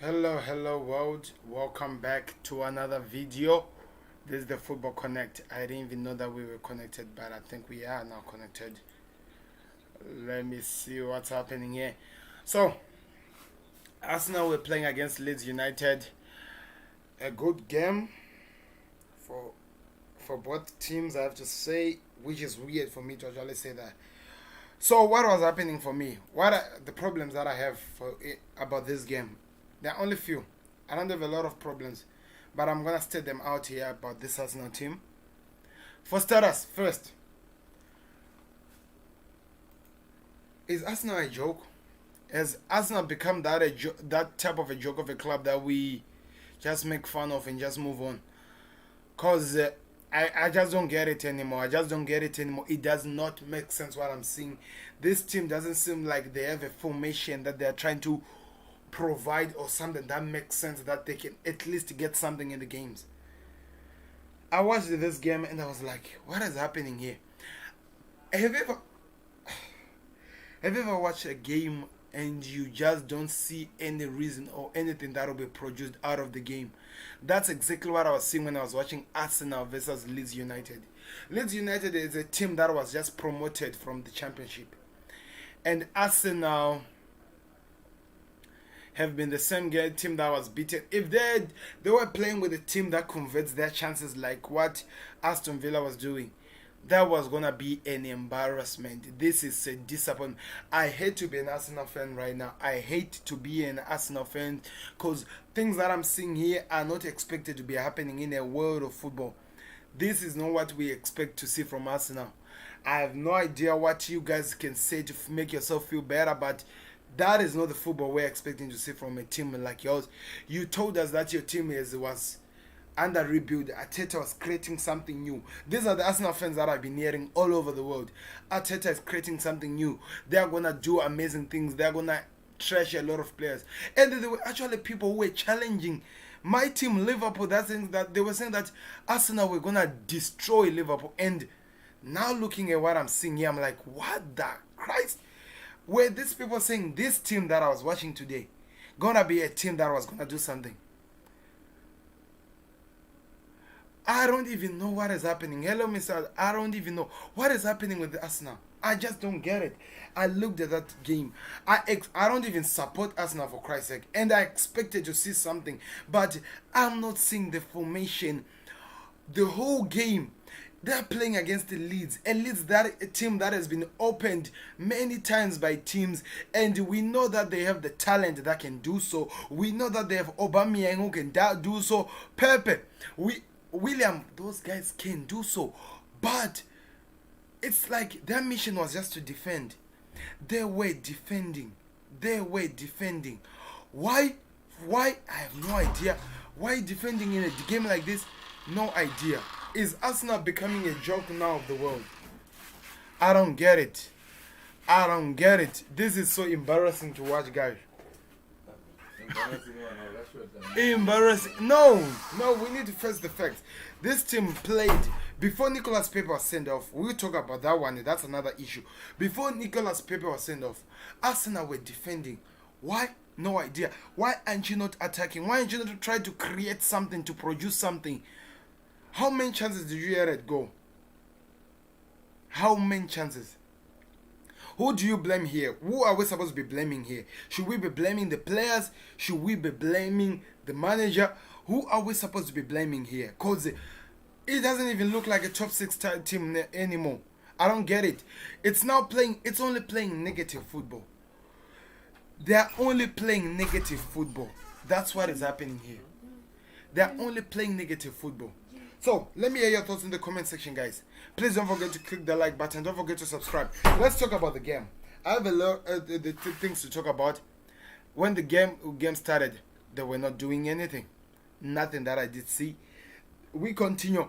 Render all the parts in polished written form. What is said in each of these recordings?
Hello world, welcome back to another video. This is the Football Connect. I didn't even know that we were connected, but I think we are now connected. Let me see what's happening here. So, Arsenal were playing against Leeds United. A good game for both teams, I have to say, which is weird for me to actually say that. So, what was happening for me? What are the problems that I have about this game? There are only few. I don't have a lot of problems, but I'm gonna state them out here about this Arsenal team. For starters, first, is Arsenal a joke? Has Arsenal become that type of a joke of a club that we just make fun of and just move on? Cause I just don't get it anymore. I just don't get it anymore. It does not make sense what I'm seeing. This team doesn't seem like they have a formation that they are trying to provide or something that makes sense that they can at least get something in the games. I watched this game and I was like, what is happening here? Have you ever watched a game and you just don't see any reason or anything that will be produced out of the game? That's exactly what I was seeing when I was watching Arsenal versus Leeds United. Leeds United is a team that was just promoted from the championship, and Arsenal have been the same team that was beaten. If they were playing with a team that converts their chances like what Aston Villa was doing, that was gonna be an embarrassment. This is a disappointment. I hate to be an Arsenal fan right now. I hate to be an Arsenal fan because things that I'm seeing here are not expected to be happening in a world of football. This is not what we expect to see from Arsenal. I have no idea what you guys can say to make yourself feel better, but that is not the football we're expecting to see from a team like yours. You told us that your team was under rebuild. Arteta was creating something new. These are the Arsenal fans that I've been hearing all over the world. Arteta is creating something new. They're going to do amazing things. They're going to trash a lot of players. And there were actually people who were challenging my team, Liverpool. That they were saying that Arsenal were going to destroy Liverpool. And now looking at what I'm seeing here, I'm like, what the Christ? Were these people saying this team that I was watching today gonna be a team that was gonna do something? I don't even know what is happening. Hello, Mr. I don't even know what is happening with the Arsenal. I just don't get it. I looked at that game. I don't even support Arsenal, for Christ's sake, and I expected to see something, but I'm not seeing the formation. The whole game, they're playing against the Leeds, and Leeds, that a team that has been opened many times by teams, and we know that they have the talent that can do so. We know that they have Aubameyang who can do so. Pepe, William, those guys can do so, but it's like their mission was just to defend. They were defending. Why? I have no idea. Why defending in a game like this? No idea. Is Arsenal becoming a joke now of the world? I don't get it. This is so embarrassing to watch, guys. Embarrassing. No, we need to face the facts. This team played before Nicolas Pepe was sent off. We'll talk about that one. That's another issue. Before Nicolas Pepe was sent off, Arsenal were defending. Why? No idea. Why aren't you not attacking? Why aren't you not trying to create something, to produce something? How many chances did you hear it go? How many chances? Who do you blame here? Who are we supposed to be blaming here? Should we be blaming the players? Should we be blaming the manager? Who are we supposed to be blaming here? Because it doesn't even look like a top 6 team anymore. I don't get it. It's only playing negative football. They are only playing negative football. That's what is happening here. They are only playing negative football. So, let me hear your thoughts in the comment section, guys. Please don't forget to click the like button. Don't forget to subscribe. Let's talk about the game. I have a lot of things to talk about. When the game started, they were not doing anything. Nothing that I did see. We continue.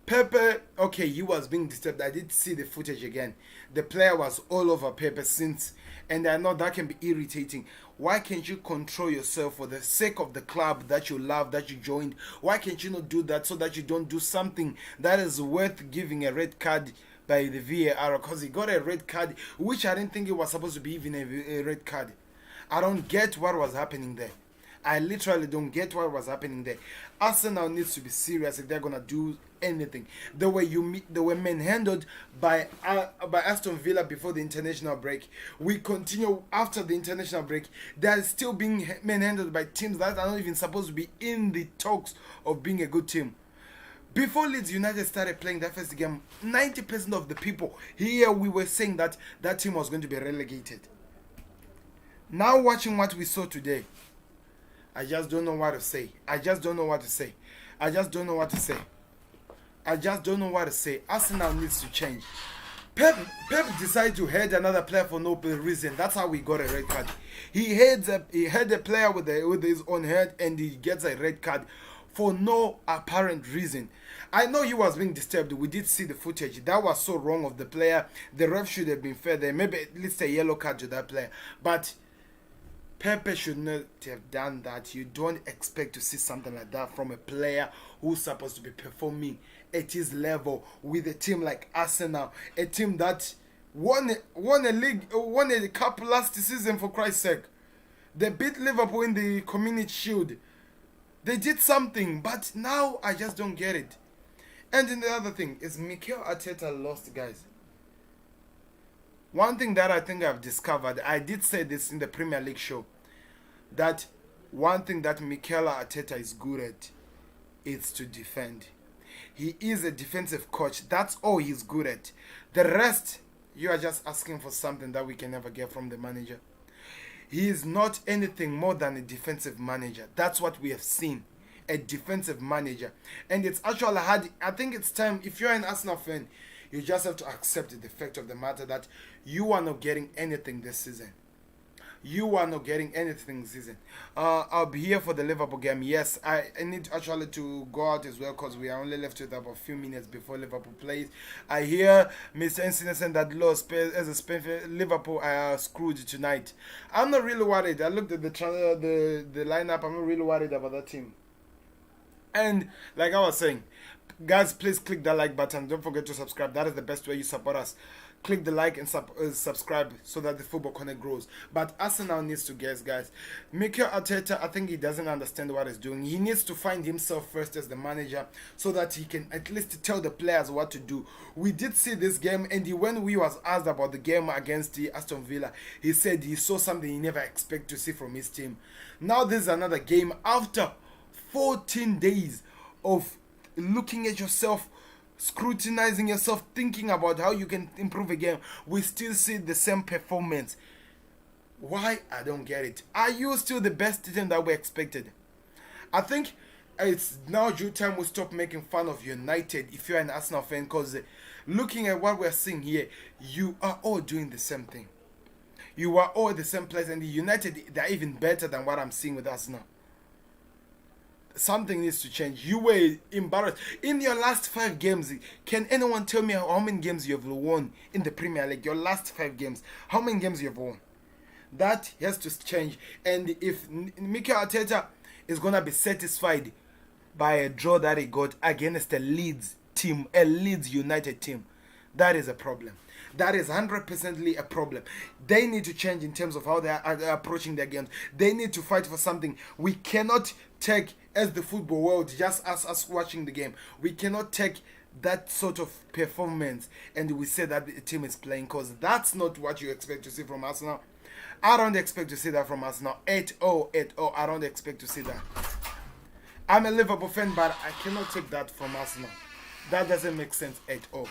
Pepe, okay, he was being disturbed. I did see the footage again. The player was all over Pepe since, and I know that can be irritating. Why can't you control yourself for the sake of the club that you love, that you joined? Why can't you not do that so that you don't do something that is worth giving a red card by the VAR? Because he got a red card, which I didn't think it was supposed to be even a red card. I don't get what was happening there. I literally don't get what was happening there. Arsenal needs to be serious if they're gonna do anything. They were manhandled by Aston Villa before the international break. We continue after the international break. They are still being manhandled by teams that are not even supposed to be in the talks of being a good team. Before Leeds United started playing that first game, 90% of the people here we were saying that that team was going to be relegated. Now watching what we saw today, I just don't know what to say. I just don't know what to say. I just don't know what to say. I just don't know what to say. Arsenal needs to change. Pep decided to head another player for no reason. That's how we got a red card. He had a player with his own head and he gets a red card for no apparent reason. I know he was being disturbed. We did see the footage. That was so wrong of the player. The ref should have been fair there. Maybe at least a yellow card to that player. But Pepe should not have done that. You don't expect to see something like that from a player who's supposed to be performing at his level with a team like Arsenal, a team that won a cup last season, for Christ's sake. They beat Liverpool in the Community Shield. They did something, but now I just don't get it. And then the other thing is Mikel Arteta lost, guys. One thing that I think I've discovered, I did say this in the Premier League show, that one thing that Mikel Arteta is good at is to defend. He is a defensive coach. That's all he's good at. The rest, you are just asking for something that we can never get from the manager. He is not anything more than a defensive manager. That's what we have seen. A defensive manager. And it's actually hard. I think it's time, if you're an Arsenal fan, you just have to accept the fact of the matter that you are not getting anything this season. You are not getting anything this season. I'll be here for the Liverpool game. Yes, I need actually to go out as well because we are only left with about a few minutes before Liverpool plays. I hear Mr. Incident that as a Spain fan, Liverpool are screwed tonight. I'm not really worried. I looked at the lineup. I'm not really worried about that team. And like I was saying, guys, please click that like button. Don't forget to subscribe. That is the best way you support us. Click the like and subscribe so that the Football Connect grows. But Arsenal needs to guys. Mikel Arteta, I think he doesn't understand what he's doing. He needs to find himself first as the manager so that he can at least tell the players what to do. We did see this game, and when we was asked about the game against the Aston Villa, he said he saw something he never expected to see from his team. Now this is another game after 14 days of looking at yourself, scrutinizing yourself, thinking about how you can improve a game. We still see the same performance. Why? I don't get it. Are you still the best team that we expected? I think it's now due time we stop making fun of United if you're an Arsenal fan, because looking at what we're seeing here, you are all doing the same thing. You are all the same place, and the United, they're even better than what I'm seeing with Arsenal. Something needs to change. You were embarrassed in your last 5 games. Can anyone tell me how many games you have won in the Premier League? Your last 5 games, how many games you have won? That has to change. And if Mikel Arteta is gonna be satisfied by a draw that he got against a Leeds team, a Leeds United team, that is a problem. That is 100% a problem. They need to change in terms of how they are approaching their games. They need to fight for something. We cannot take, as the football world, just us watching the game, we cannot take that sort of performance and we say that the team is playing, because that's not what you expect to see from Arsenal. I don't expect to see that from Arsenal at all. I don't expect to see that. I'm a Liverpool fan, but I cannot take that from Arsenal. That doesn't make sense at all.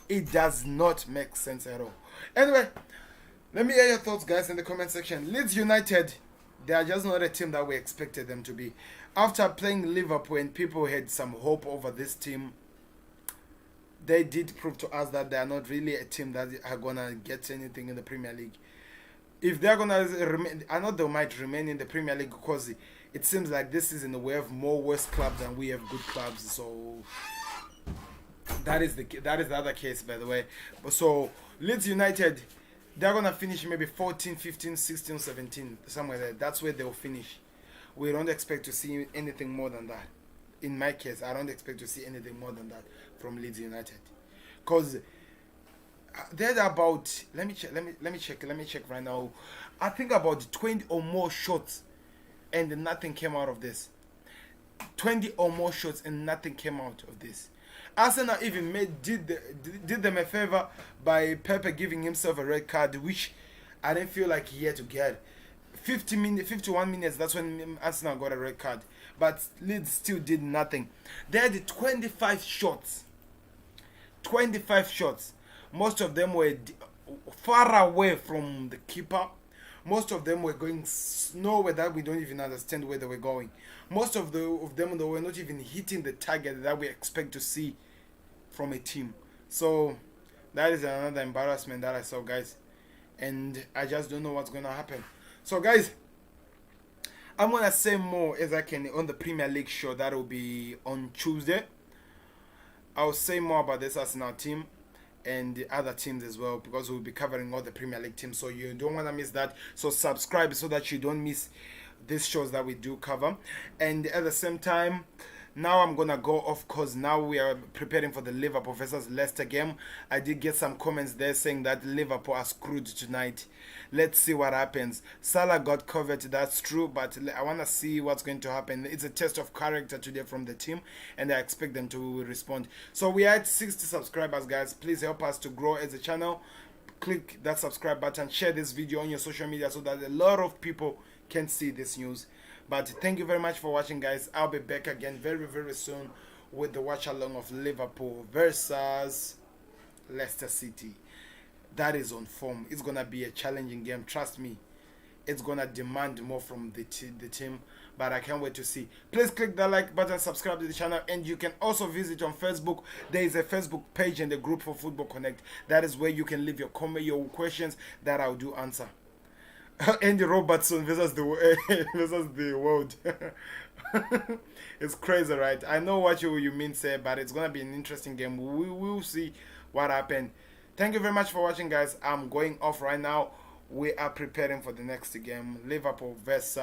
It does not make sense at all. Anyway, let me hear your thoughts, guys, in the comment section. Leeds United, they are just not a team that we expected them to be. After playing Liverpool and people had some hope over this team, they did prove to us that they are not really a team that are going to get anything in the Premier League. If they're going to remain, I know they might remain in the Premier League because it seems like this season we have more worse clubs than we have good clubs. So that is the other case, by the way. So Leeds United, they're gonna finish maybe 14, 15, 16, 17, somewhere there. That's where they'll finish. We don't expect to see anything more than that. In my case, I don't expect to see anything more than that from Leeds United, because they're about, let me check right now. I think about 20 or more shots and nothing came out of this. 20 or more shots and nothing came out of this. Arsenal even did them a favor by Pepe giving himself a red card, which I didn't feel like he had to get. 51 minutes, that's when Arsenal got a red card. But Leeds still did nothing. They had 25 shots. 25 shots. Most of them were far away from the keeper. Most of them were going nowhere that we don't even understand where they were going. Most of them they were not even hitting the target that we expect to see from a team. So that is another embarrassment that I saw, guys. And I just don't know what's going to happen. So, guys, I'm going to say more as I can on the Premier League show that will be on Tuesday. I'll say more about this Arsenal team and the other teams as well, because we'll be covering all the Premier League teams, so you don't want to miss that. So subscribe so that you don't miss these shows that we do cover. And at the same time, now I'm gonna go off because now we are preparing for the Liverpool versus Leicester game. I did get some comments there saying that Liverpool are screwed tonight. Let's see what happens. Salah got covered, that's true, but I want to see what's going to happen. It's a test of character today from the team, and I expect them to respond. So we are at 60 subscribers, guys. Please help us to grow as a channel. Click that subscribe button, share this video on your social media so that a lot of people can see this news. But thank you very much for watching, guys. I'll be back again very, very soon with the watch along of Liverpool versus Leicester City. That is on form. It's gonna be a challenging game, trust me. It's gonna demand more from the team, but I can't wait to see. Please click the like button, subscribe to the channel, and you can also visit on Facebook. There is a Facebook page and a group for Football Connect. That is where you can leave your comment, your questions that I'll do answer. Andy Robertson versus the world. It's crazy, right? I know what you mean, sir, but it's gonna be an interesting game. We will see what happened. Thank you very much for watching, guys. I'm going off right now. We are preparing for the next game, Liverpool versus